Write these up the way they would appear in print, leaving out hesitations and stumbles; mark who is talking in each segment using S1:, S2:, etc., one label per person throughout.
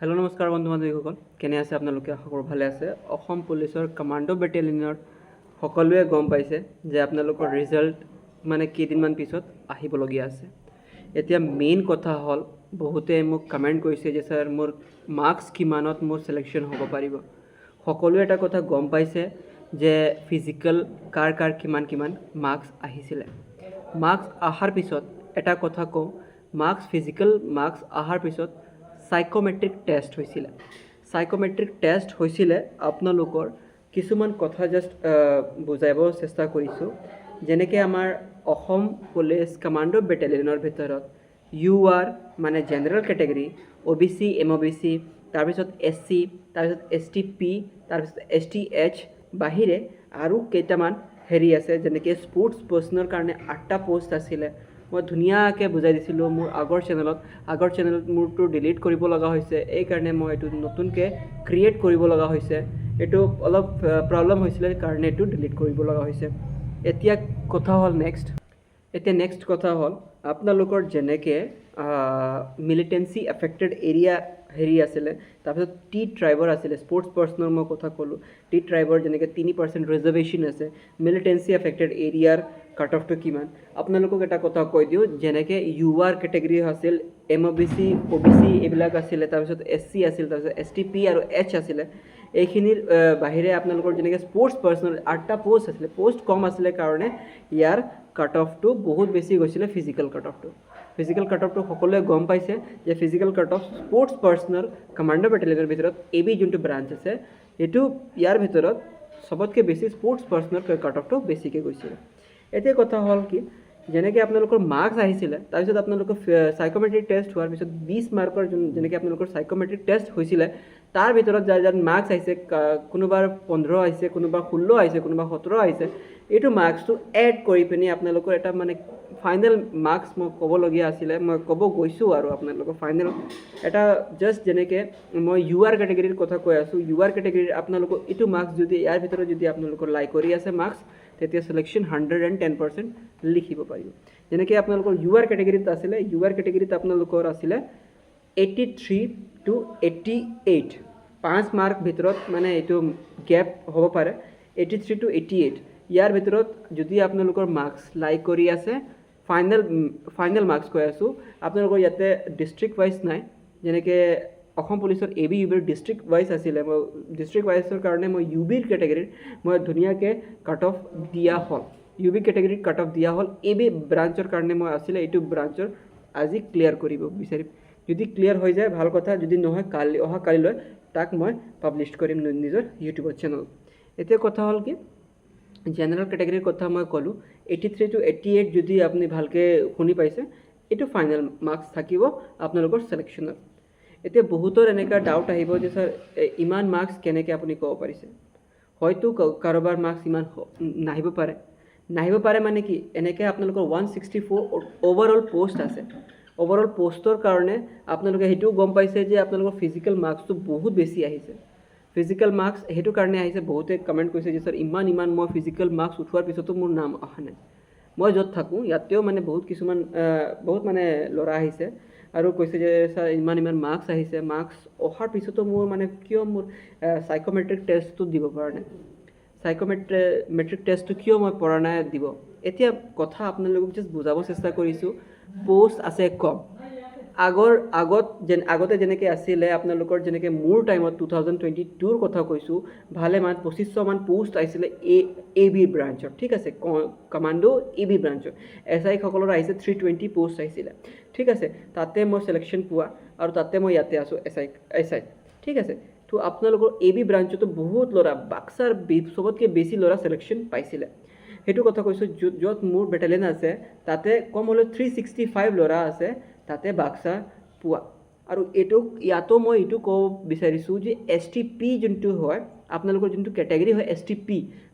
S1: Hello' নমস্কাৰ বন্ধু বান্ধৱীসকল, কেনে আছে আপোনালোকে? আশা কৰোঁ ভালে আছে। অসম পুলিচৰ কমাণ্ডো বেটেলিয়নৰ সকলোৱে গম পাইছে যে আপোনালোকৰ ৰিজাল্ট কেইদিনমান পিছত আহিবলগীয়া আছে। এতিয়া মেইন কথা হ'ল, বহুতে মোক কমেণ্ট কৰিছে যে ছাৰ মোৰ মাৰ্কছ কিমানত মোৰ ছিলেকশ্যন হ'ব পাৰিব। সকলোৱে এটা কথা গম পাইছে যে ফিজিকেল কাৰ কিমান মাৰ্কছ আহিছিলে। মাৰ্কছ অহাৰ পিছত এটা কথা কওঁ, ফিজিকেল মাৰ্কছ অহাৰ পিছত সাইকোমেট্ৰিক টেষ্ট হৈছিলে। সাইকোমেট্ৰিক টেষ্ট হৈছিলে আপোনালোকৰ কিছুমান কথা জাষ্ট বুজাব চেষ্টা কৰিছোঁ। যেনেকৈ আমাৰ অসম পুলিচ কমাণ্ডো বেটেলিয়নৰ ভিতৰত UR মানে জেনেৰেল কেটেগৰী, OBC, MOBC, তাৰপিছত SC, তাৰপিছত STP, তাৰপিছত STH বাহিৰে আৰু কেইটামান আছে, যেনেকৈ স্পৰ্টছ পাৰ্চনৰ কাৰণে 8টা পোষ্ট আছিলে। মই ধুনীয়াকৈ বুজাই দিছিলোঁ মোৰ আগৰ চেনেলত মোৰটো ডিলিট কৰিব লগা হৈছে, এইকাৰণে মই এইটো নতুনকৈ ক্ৰিয়েট কৰিব লগা হৈছে। এইটো অলপ প্ৰব্লেম হৈছিলে কাৰণে এইটো ডিলিট কৰিব লগা হৈছে। এতিয়া নেক্সট কথা হ'ল আপোনালোকৰ যেনেকৈ মিলিটেঞ্চি এফেক্টেড এৰিয়া আছিলে, তাৰপিছত টি ট্ৰাইবৰ আছিলে। স্পৰ্টছ পাৰ্চনৰ মই কথা ক'লোঁ, টি ট্ৰাইবৰ যেনেকৈ 3% ৰিজাৰ্ভেশ্যন আছে। মিলিটেঞ্চি এফেক্টেড এৰিয়াৰ কাট অফটো কিমান? আপোনালোকক এটা কথা কৈ দিওঁ, যেনেকৈ UR কেটেগৰী আছিল, MOBC, OBC এইবিলাক আছিলে, তাৰপিছত SC আছিল, তাৰপিছত STP আৰু H আছিলে। এইখিনিৰ বাহিৰে আপোনালোকৰ যেনেকৈ স্পৰ্টছ পাৰ্চনেল 8টা পোষ্ট আছিলে, পোষ্ট কম আছিলে কাৰণে ইয়াৰ কাট অফটো বহুত বেছি গৈছিলে। ফিজিকেল কাট অফটো সকলোৱে গম পাইছে যে physical cut off sports personnel commando বেটেলিয়নৰ ভিতৰত AB যোনটো ব্ৰাঞ্চ আছে, এইটো ইয়াৰ ভিতৰত চবতকৈ বেছি স্পৰ্টছ পাৰ্চনেল কাট অফটো বেছিকৈ গৈছিলে। এতিয়া কথা হ'ল কি, যেনেকৈ আপোনালোকৰ মাৰ্কছ আহিছিলে, তাৰপিছত আপোনালোকৰ সাইকোমেট্ৰিক টেষ্ট হোৱাৰ পিছত 20 মাৰ্কৰ যেনেকৈ আপোনালোকৰ সাইকোমেট্ৰিক টেষ্ট হৈছিলে, তাৰ ভিতৰত যাৰ মাৰ্কছ আহিছে, কোনোবাৰ 15 আহিছে, কোনোবাৰ 16 আহিছে, কোনোবাৰ 17 আহিছে, এইটো মাৰ্কছটো এড কৰি পিনি আপোনালোকৰ এটা ফাইনেল মাৰ্কছ মই ক'বলগীয়া আছিলে, মই ক'ব গৈছোঁ। আৰু আপোনালোকৰ ফাইনেল এটা জাষ্ট যেনেকৈ মই UR কেটেগৰীৰ কথা কৈ আছোঁ, UR কেটেগৰীৰ আপোনালোকৰ এইটো মাৰ্কছ যদি ইয়াৰ ভিতৰত যদি আপোনালোকৰ লাই কৰি আছে মাৰ্কছ, তেতিয়া ছিলেকশ্যন 110% লিখিব পাৰিব। যেনেকৈ আপোনালোকৰ UR কেটেগৰীত আছিলে, UR কেটেগৰীত আপোনালোকৰ আছিলে 83 to 88, 5 মাৰ্ক ভিতৰত এইটো গেপ হ'ব পাৰে। 83 to 88 ইয়াৰ ভিতৰত যদি আপোনালোকৰ মাৰ্কছ লাই কৰি আছে, ফাইনেল মাৰ্কছ কৈ আছোঁ, আপোনালোকৰ ইয়াতে ডিষ্ট্ৰিক্ট ৱাইজ নাই। যেনেকৈ অসম পুলিচৰ AB UBৰ ডিষ্ট্ৰিক্ট ৱাইজ আছিলে, মই ডিষ্ট্ৰিক্ট ৱাইজৰ কাৰণে মই UBৰ কেটেগৰীৰ মই ধুনীয়াকৈ কাট অফ দিয়া হ'ল। UB কেটেগৰীৰ কাট অফ দিয়া হ'ল। AB ব্ৰাঞ্চৰ কাৰণে মই আছিলে, এইটো ব্ৰাঞ্চৰ আজি ক্লিয়াৰ কৰিব বিচাৰিম। যদি ক্লিয়াৰ হৈ যায় ভাল কথা, যদি নহয় অহা কালিলৈ তাক মই পাব্লিছ কৰিম নিজৰ ইউটিউবৰ চেনেলত। এতিয়া কথা হ'ল কি, জেনেৰেল কেটেগৰীৰ কথা মই ক'লোঁ, 83 to 88 যদি আপুনি ভালকৈ শুনি পাইছে, এইটো ফাইনেল মাৰ্কছ থাকিব আপোনালোকৰ ছিলেকশ্যনত। এতিয়া বহুতৰ এনেকুৱা ডাউট আহিব যে ছাৰ ইমান মাৰ্কছ কেনেকৈ আপুনি ক'ব পাৰিছে? হয়তো কাৰোবাৰ মাৰ্কছ ইমান নাহিব পাৰে মানে কি, এনেকৈ আপোনালোকৰ 164 অভাৰঅল পোষ্ট আছে। অভাৰঅল পোষ্টৰ কাৰণে আপোনালোকে সেইটোও গম পাইছে যে আপোনালোকৰ ফিজিকেল মাৰ্কছটো বহুত বেছি আহিছে। ফিজিকেল মাৰ্কছ সেইটো কাৰণে আহিছে, বহুতে কমেণ্ট কৰিছে যে ছাৰ ইমান মই ফিজিকেল মাৰ্কছ উঠোৱাৰ পিছতো মোৰ নাম অহা নাই। মই য'ত থাকোঁ ইয়াতেও বহুত ল'ৰা আহিছে আৰু কৈছে যে ছাৰ ইমান মাৰ্কছ আহিছে, মাৰ্কছ অহাৰ পিছতো মোৰ কিয় মোৰ সাইকোমেট্ৰিক টেষ্টটো দিব পৰা নাই, সাইকোমেট্ৰিক টেষ্টটো কিয় মই পৰা নাই দিব। এতিয়া কথা আপোনালোকক জাষ্ট বুজাব চেষ্টা কৰিছোঁ, পোষ্ট আছে কম। আগতে যেনেকৈ আছিলে আপোনালোকৰ, যেনেকৈ মোৰ টাইমত 2022ৰ কথা কৈছোঁ, ভালেমান 2500মান পোষ্ট আহিছিলে AB ব্ৰাঞ্চৰ, ঠিক আছে, কমাণ্ডো AB ব্ৰাঞ্চৰ। SI সকলৰ আহিছে 320 পোষ্ট আহিছিলে, ঠিক আছে। তাতে মই ছিলেকশ্যন পোৱা আৰু তাতে মই ইয়াতে আছোঁ SI, ঠিক আছে। তো আপোনালোকৰ AB ব্ৰাঞ্চতো বহুত ল'ৰা, বাক্সাৰ চবতকৈ বেছি ল'ৰা ছিলেকশ্যন পাইছিলে। সেইটো কথা কৈছোঁ, য'ত মোৰ বেটেলিয়ন আছে তাতে কম হ'লেও 365 ল'ৰা আছে তাতে বাক্সা পোৱা। আৰু ইয়াতো মই এইটো ক'ব বিচাৰিছোঁ যে STP যোনটো হয়, আপোনালোকৰ যোনটো কেটেগৰী হয় STP,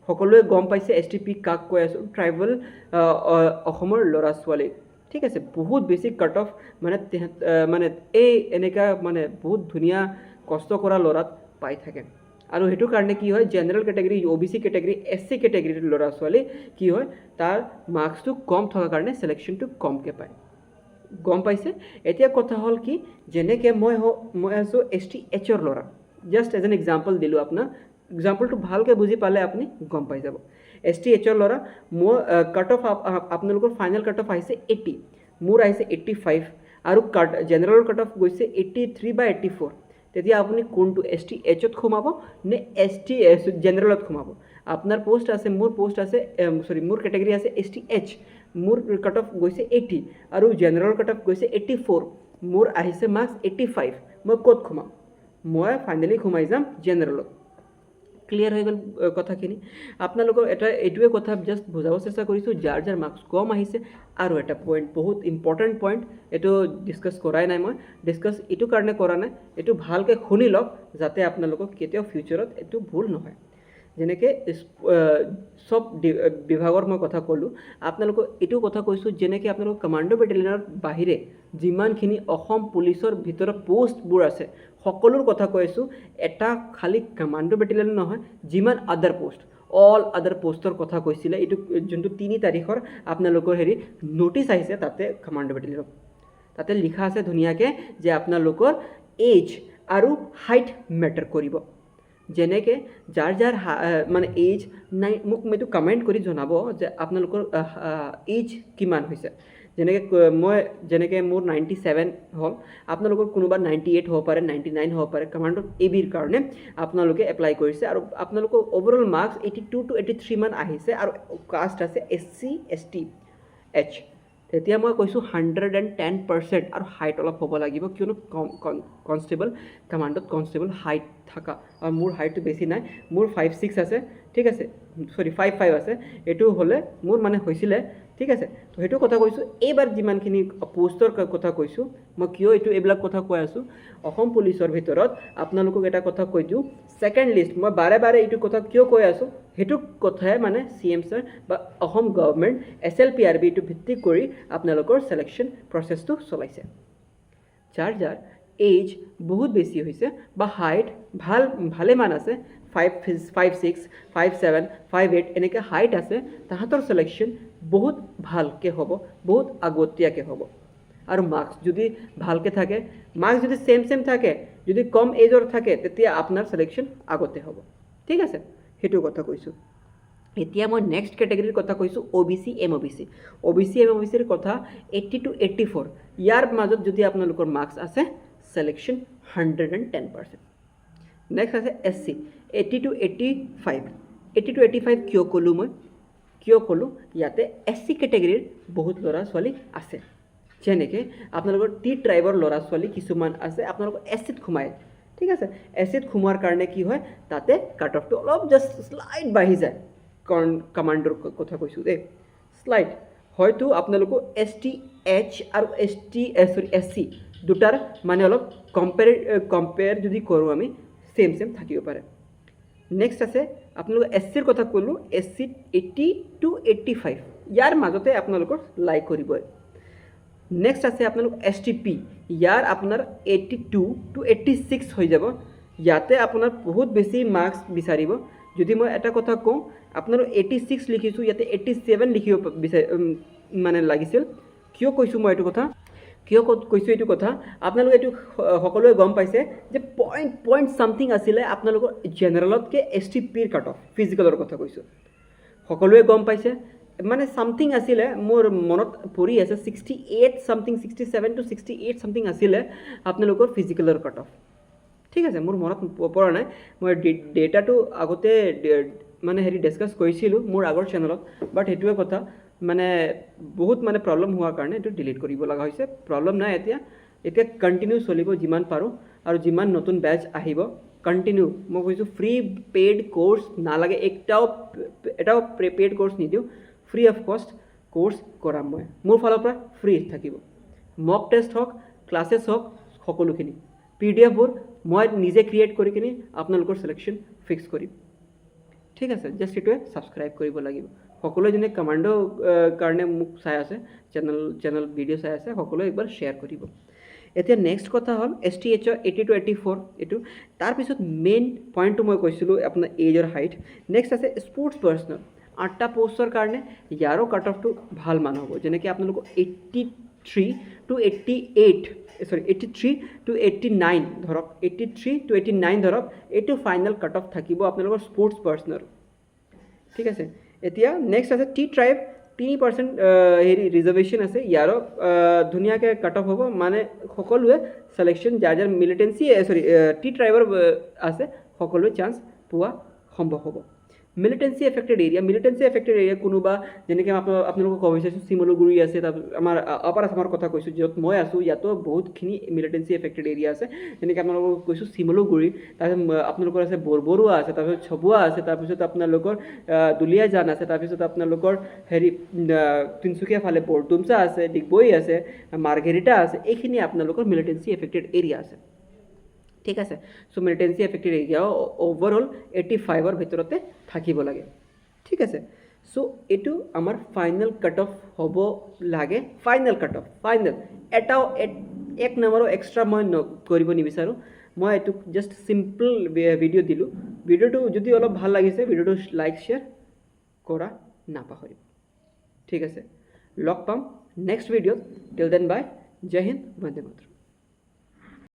S1: সকলোৱে গম পাইছে STP কাক কৈ আছোঁ, ট্ৰাইবেল অসমৰ ল'ৰা ছোৱালী, ঠিক আছে। বহুত বেছি কাট অফ এই এনেকুৱা বহুত ধুনীয়া কষ্ট কৰা ল'ৰাত পাই থাকে। আৰু সেইটো কাৰণে কি হয়, general category, OBC category, SC কেটেগৰীৰ ল'ৰা ছোৱালী কি হয়, তাৰ মাৰ্কছটো কম থকাৰ কাৰণে ছিলেকশ্যনটো কমকৈ পায়। গম পাইছে এতিয়া কথা হ'ল কি যেনেকৈ মই আছোঁ STHৰ ল'ৰা জাষ্ট এজ এন এক্সাম্পল দিলোঁ আপোনাক এক্সাম্পলটো ভালকৈ বুজি পালে আপুনি গম পাই যাব STHৰ ল'ৰা মোৰ কাট অফ আপোনালোকৰ ফাইনেল কাট অফ আহিছে 80 মোৰ আহিছে 85 আৰু জেনেৰেলৰ কাট অফ গৈছে 83 বা 84 তেতিয়া আপুনি কোনটো STHত সোমাব নে জেনেৰেলত সোমাব আপোনাৰ পোষ্ট আছে মোৰ পোষ্ট আছে মোৰ কেটেগৰী আছে STH মোৰ কাট অফ গৈছে 80 আৰু জেনেৰেল কাট অফ গৈছে 84 মোৰ আহিছে মাৰ্কছ 85 মই ক'ত সোমাম মই ফাইনেলি সোমাই যাম জেনেৰেলত ক্লিয়াৰ হৈ গ'ল কথাখিনি আপোনালোকৰ এইটোৱে কথা জাষ্ট বুজাব চেষ্টা কৰিছোঁ যাৰ মাৰ্কছ কম আহিছে আৰু এটা পইণ্ট বহুত ইম্পৰ্টেণ্ট পইণ্ট এইটো ডিছকাছ কৰাই নাই মই ডিছকাছ এইটো কাৰণে কৰা নাই এইটো ভালকৈ শুনি লওক যাতে আপোনালোকক কেতিয়াও ফিউচাৰত এইটো ভুল নহয় যেনেকৈ সব বিভাগৰ মই কথা ক'লোঁ আপোনালোকক এইটো কথা কৈছোঁ যেনেকৈ আপোনালোক কমাণ্ডো বেটেলিয়নৰ বাহিৰে যিমানখিনি অসম পুলিচৰ ভিতৰত পোষ্টবোৰ আছে সকলোৰ কথা কৈ আছোঁ এটা খালী কমাণ্ডো বেটেলিয়ন নহয় যিমান আদাৰ পোষ্ট অল আদাৰ পোষ্টৰ কথা কৈছিলে এইটো যোনটো 3 তাৰিখৰ আপোনালোকৰ ন'টিছ আহিছে তাতে কমাণ্ডো বেটেলিয়ন তাতে লিখা আছে ধুনীয়াকৈ যে আপোনালোকৰ এজ আৰু হাইট মেটাৰ কৰিব যেনেকৈ যাৰ মানে এজ নাই মোক এইটো কমেণ্ট কৰি জনাব যে আপোনালোকৰ এজ কিমান হৈছে যেনেকৈ মোৰ 97 হ'ল আপোনালোকৰ কোনোবা 98 হ'ব পাৰে 99 হ'ব পাৰে কমাণ্ডত ABৰ কাৰণে আপোনালোকে এপ্লাই কৰিছে আৰু আপোনালোকৰ ওভাৰঅল মাৰ্কছ 82 to 83 মান আহিছে আৰু কাষ্ট আছে SC ST H এতিয়া মই কৈছোঁ 110% আৰু হাইট অলপ হ'ব লাগিব কিয়নো কনষ্টেবল কমাণ্ডত কনষ্টেবল হাইট থকা আৰু মোৰ হাইটটো বেছি নাই মোৰ 5'6" আছে ঠিক আছে সৰি 5'5" আছে এইটো হ'লে মোৰ মানে হৈছিলে ঠিক আছে তো সেইটো কথা কৈছোঁ এইবাৰ যিমানখিনি পোষ্টৰ কথা কৈছোঁ মই কিয় এইবিলাক কথা কৈ আছোঁ অসম পুলিচৰ ভিতৰত আপোনালোকক এটা কথা কৈ দিওঁ ছেকেণ্ড লিষ্ট মই বাৰে এইটো কথা কিয় কৈ আছোঁ সেইটো কথাই মানে CM ছাৰ বা অসম গভৰ্ণমেণ্ট SLPRB এইটো ভিত্তি কৰি আপোনালোকৰ চিলেকশ্যন প্ৰচেছটো চলাইছে যাৰ এজ বহুত বেছি হৈছে বা হাইট ভালেমান আছে 5'6", 5'7", 5'8" এনেকৈ হাইট আছে তাহাঁতৰ চিলেকশ্যন বহুত ভালকৈ হ'ব বহুত আগতীয়াকৈ হ'ব আৰু মাৰ্কছ যদি ভালকৈ থাকে মাৰ্কছ যদি চেম থাকে যদি কম এজৰ থাকে তেতিয়া আপোনাৰ চিলেকশ্যন আগতে হ'ব ঠিক আছে সেইটো কথা কৈছোঁ এতিয়া মই নেক্সট কেটেগৰীৰ কথা কৈছোঁ OBC MOBCৰ কথা 80 to 84 ইয়াৰ মাজত যদি আপোনালোকৰ মাৰ্কছ আছে চিলেকশ্যন 110% নেক্সট আছে SC 80 to 85 কিয় ক'লোঁ ইয়াতে SC কেটেগৰীৰ বহুত ল'ৰা ছোৱালী আছে যেনেকৈ আপোনালোকৰ T ট্ৰাইবৰ ল'ৰা ছোৱালী কিছুমান আছে আপোনালোকৰ SCত সোমায় ঠিক আছে SCত সোমোৱাৰ কাৰণে কি হয় তাতে কাট অফটো অলপ জাষ্ট স্লাইড বাঢ়ি যায় কমাণ্ডৰ কথা কৈছোঁ দেই স্লাইড হয়তো আপোনালোকৰ STH আৰু SC দুটাৰ মানে অলপ কম্পেয়াৰ যদি কৰোঁ আমি চেম থাকিব পাৰে নেক্সট আছে আপোনালোকৰ SCৰ কথা ক'লোঁ SCত 80 to 85 ইয়াৰ মাজতে আপোনালোকৰ লাইক কৰিব নেক্সট আছে আপোনালোক STP ইয়াৰ আপোনাৰ 82 to 86 হৈ যাব ইয়াতে আপোনাৰ বহুত বেছি মাৰ্কছ বিচাৰিব যদি মই এটা কথা কওঁ আপোনাৰ 86 লিখিছোঁ ইয়াতে 87 লিখিব মানে লাগিছিল কিয় কৈছোঁ মই এইটো কথা আপোনালোকে এইটো সকলোৱে গম পাইছে যে পইণ্ট সামথিং আছিলে আপোনালোকৰ জেনেৰেলতকৈ STPৰ কাট অফ ফিজিকেলৰ কথা কৈছোঁ সকলোৱে গম পাইছে মানে সামথিং আছিলে মোৰ মনত পৰি আছে 68 সামথিং 67 to 68 সামথিং আছিলে আপোনালোকৰ ফিজিকেলৰ কাট অফ ঠিক আছে মোৰ মনত পৰা নাই মই ডেটাটো আগতে মানে ডিছকাছ কৰিছিলোঁ মোৰ আগৰ চেনেলত বাট সেইটোৱে কথা মানে বহুত মানে প্ৰব্লেম হোৱাৰ কাৰণে এইটো ডিলিট কৰিব লগা হৈছে প্ৰব্লেম নাই এতিয়া কণ্টিনিউ চলিব যিমান পাৰোঁ আৰু যিমান নতুন বেচ আহিব কণ্টিনিউ মই কৈছোঁ ফ্ৰী পেইড কোৰ্চ নালাগে এটাও পেইড কোৰ্চ নিদিওঁ ফ্ৰী অফ কষ্ট কোৰ্চ কৰাম মই মোৰ ফালৰ পৰা ফ্ৰী থাকিব মক টেষ্ট হওক ক্লাছেছ হওক সকলোখিনি PDFবোৰ মই নিজে ক্ৰিয়েট কৰি কিনে আপোনালোকৰ চিলেকশ্যন ফিক্স কৰিম ঠিক আছে জাষ্ট এইটোৱে ছাবস্ক্ৰাইব কৰিব লাগিব সকলোৱে যেনে কমাণ্ডো কাৰণে মোক চাই আছে চেনেল ভিডিঅ' চাই আছে সকলোৱে একবাৰ শ্বেয়াৰ কৰিব এতিয়া নেক্সট কথা হ'ল STHৰ 80 to 84 এইটো তাৰপিছত মেইন পইণ্টটো মই কৈছিলোঁ আপোনাৰ এজৰ হাইট নেক্সট আছে স্পৰ্টছ পাৰ্চনেল 8টা পোষ্টৰ কাৰণে ইয়াৰো কাট অফটো ভাল মান হ'ব যেনেকৈ আপোনালোকৰ টু 89 ধৰক 83 to 89 ধৰক এইটো ফাইনেল কাট অফ থাকিব আপোনালোকৰ স্পৰ্টছ পাৰ্চনৰ ঠিক আছে এতিয়া নেক্সট আছে টি ট্ৰাইব 3% হেৰি ৰিজাৰ্ভেশ্যন আছে ইয়াৰো ধুনীয়াকৈ কাট অফ হ'ব মানে সকলোৱে চিলেকশ্যন যাৰ যাৰ মিলিটেঞ্চি টি ট্ৰাইবৰ আছে সকলোৱে চান্স পোৱা সম্ভৱ হ'ব মিলিটেঞ্চি এফেক্টেড এৰিয়া কোনোবা যেনেকৈ আপোনালোকক ক'ব বিচাৰিছোঁ শিমলুগুৰি আছে তাৰপিছত আমাৰ আপাৰ আছামৰ কথা কৈছোঁ য'ত মই আছোঁ ইয়াতো বহুতখিনি মিলিটেঞ্চি এফেক্টেড এৰিয়া আছে যেনেকৈ আপোনালোকক কৈছোঁ শিমলুগুৰি তাৰপিছত আপোনালোকৰ আছে বৰবৰুৱা আছে তাৰপিছত চবুৱা আছে তাৰপিছত আপোনালোকৰ দুলীয়াজান আছে তাৰপিছত আপোনালোকৰ হেৰি তিনিচুকীয়া ফালে বৰডুমচা আছে ডিগবৈ আছে মাৰ্ঘেৰিটা আছে এইখিনি আপোনালোকৰ মিলিটেঞ্চি এফেক্টেড এৰিয়া আছে ঠিক আছে চ' মিলিটেঞ্চি এফেক্টেড এৰিয়া অভাৰঅল 85ৰ ভিতৰতে থাকিব লাগে ঠিক আছে চ' এইটো আমাৰ ফাইনেল কাট অফ হ'ব লাগে ফাইনেল এটাও এক নম্বৰো এক্সট্ৰা মই কৰিব নিবিচাৰোঁ মই এইটো জাষ্ট চিম্পল ভিডিঅ' দিলোঁ ভিডিঅ'টো যদি অলপ ভাল লাগিছে ভিডিঅ'টো লাইক শ্বেয়াৰ কৰা নাপাহৰিব ঠিক আছে লগ পাম নেক্সট ভিডিঅ'ত টিল দেন বাই জয় হিন্দ বন্দে মাতৰম